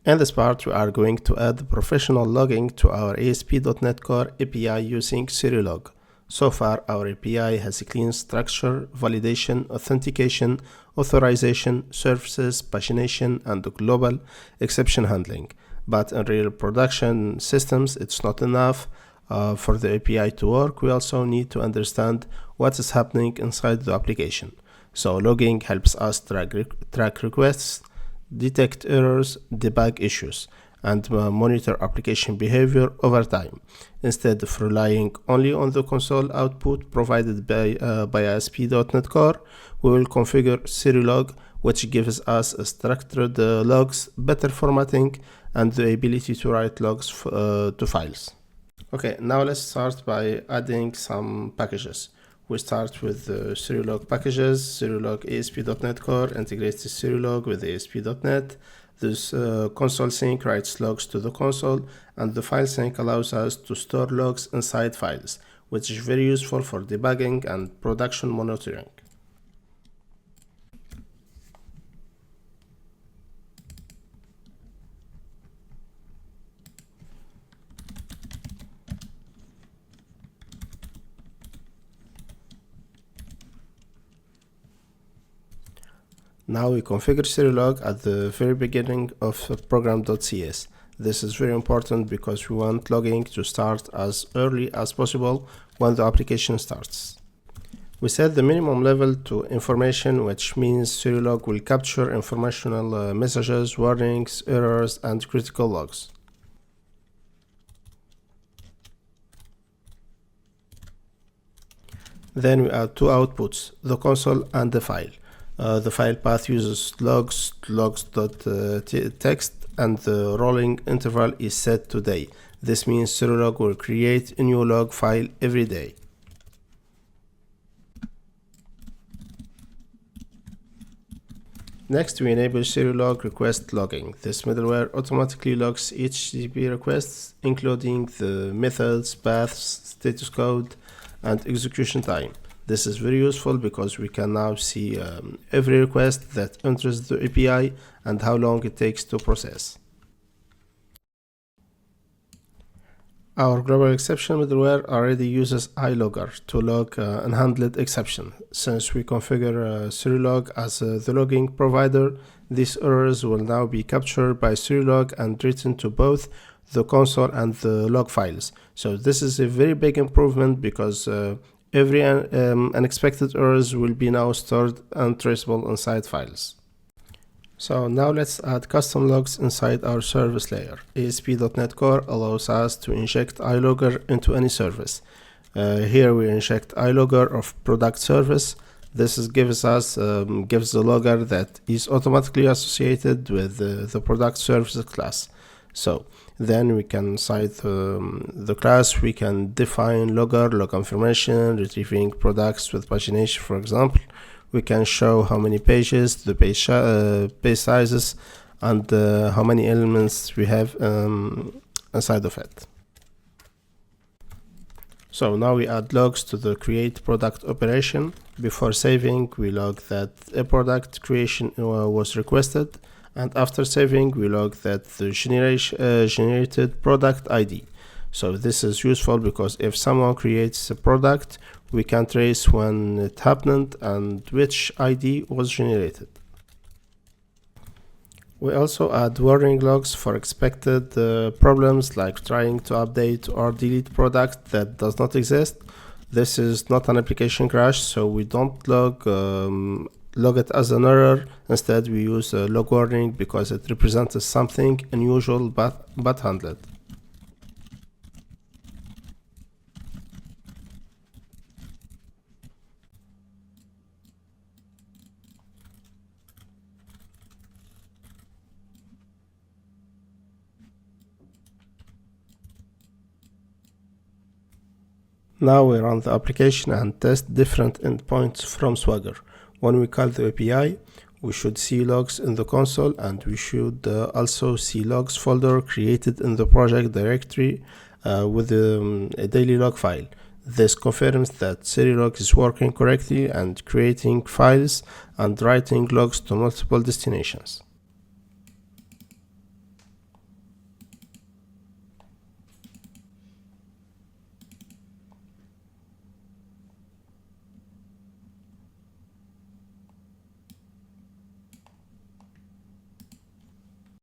In this part, we are going to add professional logging to our ASP.NET Core API using Serilog. So far, our API has a clean structure, validation, authentication, authorization, services, pagination, and global exception handling. But in real production systems, it's not enough. For the API to work, we also need to understand what is happening inside the application. So logging helps us track requests, detect errors, debug issues, and monitor application behavior over time. Instead of relying only on the console output provided by ASP.NET Core, we will configure Serilog, which gives us structured logs, better formatting, and the ability to write logs to files. Okay, now let's start by adding some packages. We start with the Serilog packages. Serilog ASP.NET Core integrates the Serilog with ASP.NET. This console sync writes logs to the console, and the file sync allows us to store logs inside files, which is very useful for debugging and production monitoring. Now we configure Serilog at the very beginning of program.cs. This is very important because we want logging to start as early as possible when the application starts. We set the minimum level to information, which means Serilog will capture informational messages, warnings, errors, and critical logs. Then we add two outputs, the console and the file. The file path uses logs.txt, and the rolling interval is set to day. This means Serilog will create a new log file every day. Next, we enable Serilog request logging. This middleware automatically logs HTTP requests, including the methods, paths, status code, and execution time. This is very useful because we can now see every request that enters the API and how long it takes to process. Our global exception middleware already uses iLogger to log unhandled exception. Since we configure Serilog as the logging provider, these errors will now be captured by Serilog and written to both the console and the log files. So this is a very big improvement because every unexpected errors will be now stored and traceable inside files. So now let's add custom logs inside our service layer. ASP.NET Core allows us to inject iLogger into any service. Here we inject iLogger of product service. This gives the logger that is automatically associated with the product service class. So then we can cite the class. We can define logger, log information, retrieving products with pagination, for example. We can show how many pages, the page sizes, and how many elements we have inside of it. So now we add logs to the create product operation. Before saving, we log that a product creation was requested, and after saving, we log that the generated product ID. So this is useful because if someone creates a product, we can trace when it happened and which ID was generated. We also add warning logs for expected problems like trying to update or delete product that does not exist. This is not an application crash, so we don't log it as an error. Instead, we use a log warning because it represents something unusual but handled. Now we run the application and test different endpoints from Swagger. When we call the API, we should see logs in the console, and we should also see logs folder created in the project directory with a daily log file. This confirms that Serilog is working correctly and creating files and writing logs to multiple destinations.